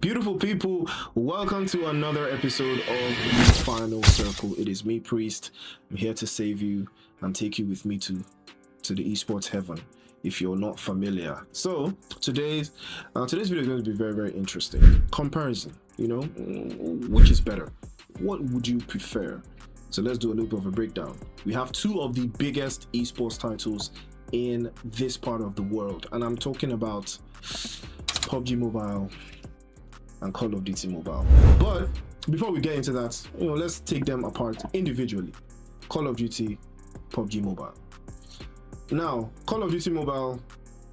Beautiful people, welcome to another episode of The Final Circle. It is me, Priest. I'm here to save you and take you with me to the esports heaven if you're not familiar. So today's video is going to be very, very interesting. Comparison, which is better? What would you prefer? So let's do a little bit of a breakdown. We have two of the biggest esports titles in this part of the world, and I'm talking about PUBG Mobile and Call of Duty Mobile. But before we get into that, let's take them apart individually. Call of Duty, PUBG Mobile. Now, Call of Duty Mobile,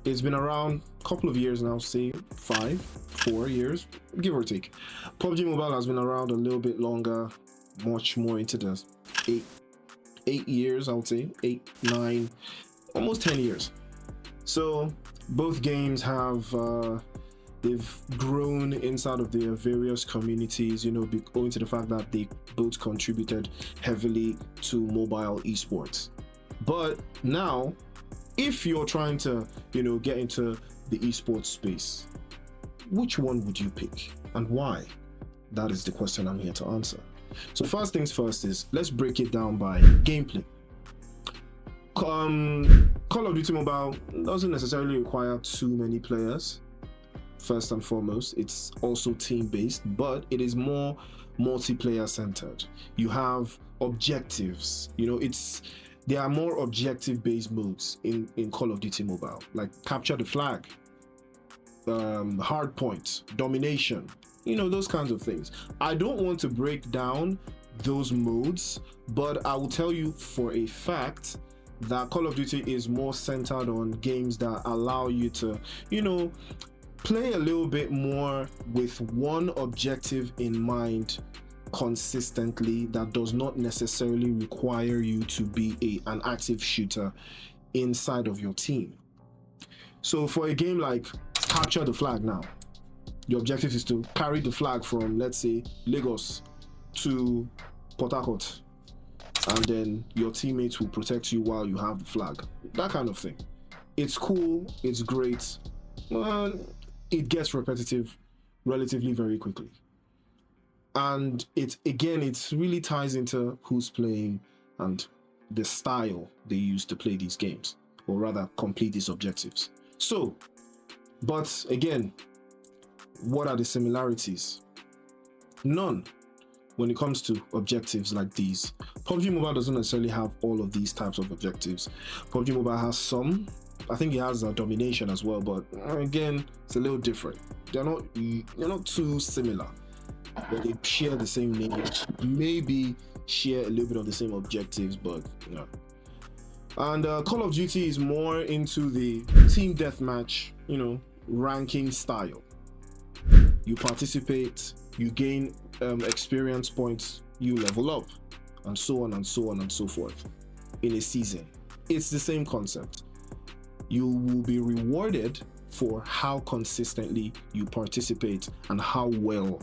it's been around a couple of years now, say 4 years, give or take. PUBG Mobile has been around a little bit longer, much more into the 8 years, I would say, 8, 9, almost 10 years. So both games have they've grown inside of their various communities, owing to the fact that they both contributed heavily to mobile esports. But now, if you're trying to, get into the esports space, which one would you pick and why? That is the question I'm here to answer. So first things first is, let's break it down by gameplay. Call of Duty Mobile doesn't necessarily require too many players. First and foremost, it's also team-based, but it is more multiplayer centered. You have objectives, there are more objective-based modes in Call of Duty Mobile, like capture the flag, hard point, domination, those kinds of things. I don't want to break down those modes, but I will tell you for a fact that Call of Duty is more centered on games that allow you to, play a little bit more with one objective in mind consistently, that does not necessarily require you to be an active shooter inside of your team. So for a game like Capture the Flag now, your objective is to carry the flag from, let's say, Lagos to Port Harcourt, and then your teammates will protect you while you have the flag. That kind of thing. It's cool, it's great. It gets repetitive relatively very quickly. And it really ties into who's playing and the style they use to play these games, or rather complete these objectives. So, but again, what are the similarities? None. When it comes to objectives like these, PUBG Mobile doesn't necessarily have all of these types of objectives. PUBG Mobile has some. I think it has a domination as well, but again, it's a little different. They're not too similar, but they share the same name, maybe share a little bit of the same objectives, but no. And Call of Duty is more into the team deathmatch, ranking style. You participate, you gain experience points, you level up, and so on and so on and so forth in a season. It's the same concept. You will be rewarded for how consistently you participate and how well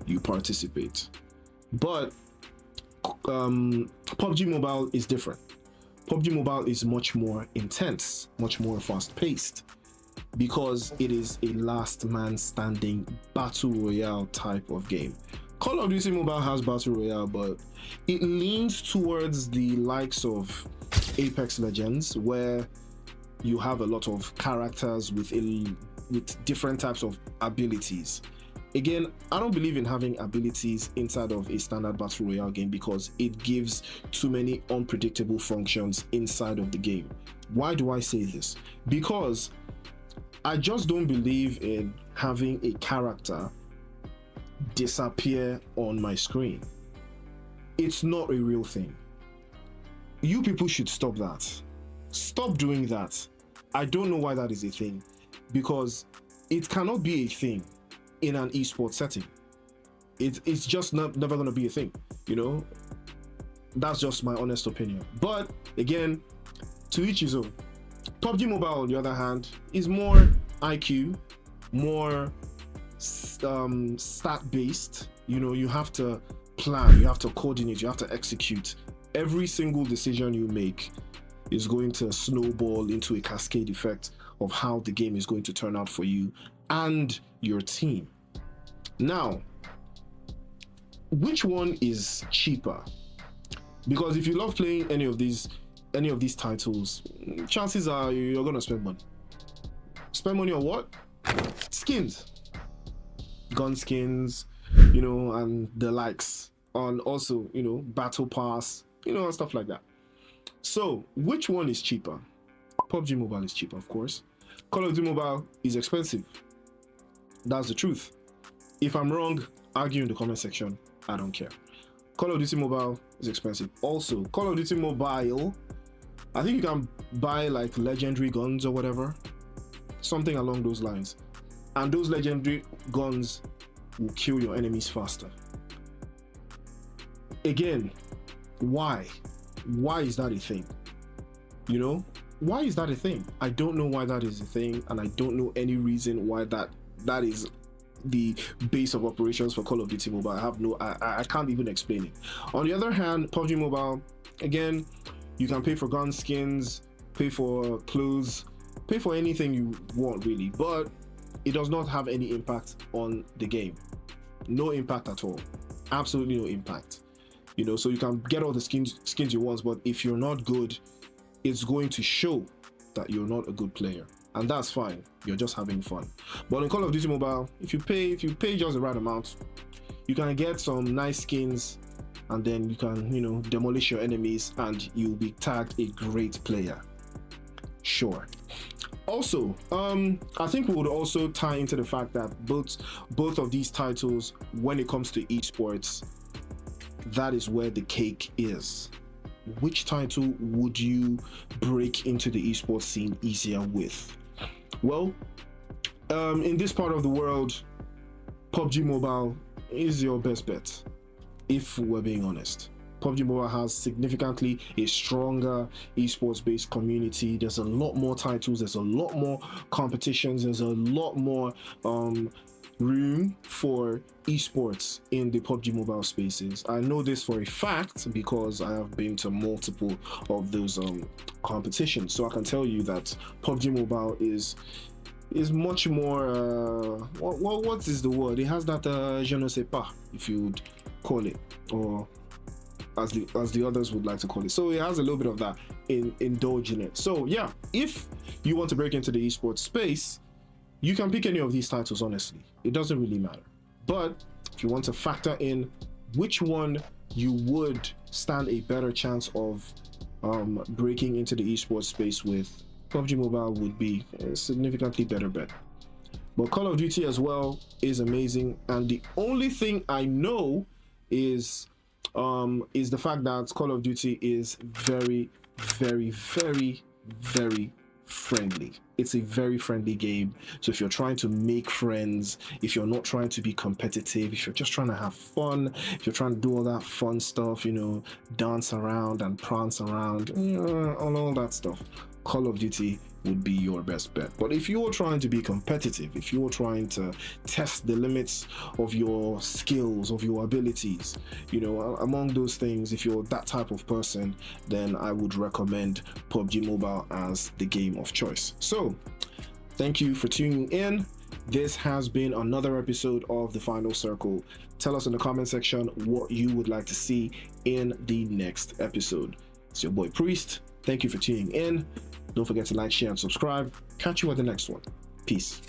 you participate. But PUBG Mobile is different. PUBG Mobile is much more intense, much more fast-paced, because it is a last man standing battle royale type of game. Call of Duty Mobile has battle royale, but it leans towards the likes of Apex Legends, where you have a lot of characters with different types of abilities. Again, I don't believe in having abilities inside of a standard battle royale game because it gives too many unpredictable functions inside of the game. Why do I say this? Because I just don't believe in having a character disappear on my screen. It's not a real thing. You people should stop that. Stop doing that. I don't know why that is a thing, because it cannot be a thing in an esports setting. It's just never going to be a thing, That's just my honest opinion. But again, to each his own. PUBG Mobile, on the other hand, is more IQ, more stat-based. You have to plan, you have to coordinate, you have to execute. Every single decision you make is going to snowball into a cascade effect of how the game is going to turn out for you and your team. Now, which one is cheaper? Because if you love playing any of these titles, chances are you're gonna spend money. Spend money on what? Skins, gun skins, and the likes. On also, battle pass, and stuff like that. So, which one is cheaper? PUBG Mobile is cheaper, of course. Call of Duty Mobile is expensive. That's the truth. If I'm wrong, argue in the comment section. I don't care. Call of Duty Mobile is expensive. Also, Call of Duty Mobile, I think you can buy like legendary guns or whatever, something along those lines, and those legendary guns will kill your enemies faster. Again, why is that a thing? Why is that a thing? I don't know why that is a thing, and I don't know any reason why that is the base of operations for Call of Duty Mobile. I can't even explain it. On the other hand, PUBG Mobile, again, you can pay for gun skins, pay for clothes, pay for anything you want really, but it does not have any impact on the game. No impact at all. Absolutely no impact. So you can get all the skins you want, but if you're not good, it's going to show that you're not a good player, and that's fine. You're just having fun. But in Call of Duty Mobile, if you pay just the right amount, you can get some nice skins, and then you can demolish your enemies, and you'll be tagged a great player. Sure. Also, I think we would also tie into the fact that both of these titles, when it comes to esports, that is where the cake is. Which title would you break into the esports scene easier with? Well, in this part of the world, PUBG Mobile is your best bet, if we're being honest. PUBG Mobile has significantly a stronger esports based community. There's a lot more titles, there's a lot more competitions, there's a lot more room for esports in the PUBG Mobile spaces. I know this for a fact because I have been to multiple of those competitions, so I can tell you that PUBG Mobile is much more what is the word? It has that je ne sais pas, if you would call it, or as the others would like to call it. So it has a little bit of that indulge in it. So yeah, if you want to break into the esports space, you can pick any of these titles, honestly. It doesn't really matter. But if you want to factor in which one you would stand a better chance of breaking into the esports space with, PUBG Mobile would be a significantly better bet. But Call of Duty as well is amazing. And the only thing I know is the fact that Call of Duty is very, very, very, very friendly. It's a very friendly game. So if you're trying to make friends, if you're not trying to be competitive, if you're just trying to have fun, if you're trying to do all that fun stuff, dance around and prance around, all that stuff, Call of Duty would be your best bet. But if you're trying to be competitive, if you're trying to test the limits of your skills, of your abilities, among those things, if you're that type of person, then I would recommend PUBG Mobile as the game of choice. So thank you for tuning in. This has been another episode of The Final Circle. Tell us in the comment section what you would like to see in the next episode. It's your boy Priest. Thank you for tuning in. Don't forget to like, share, and subscribe. Catch you at the next one. Peace.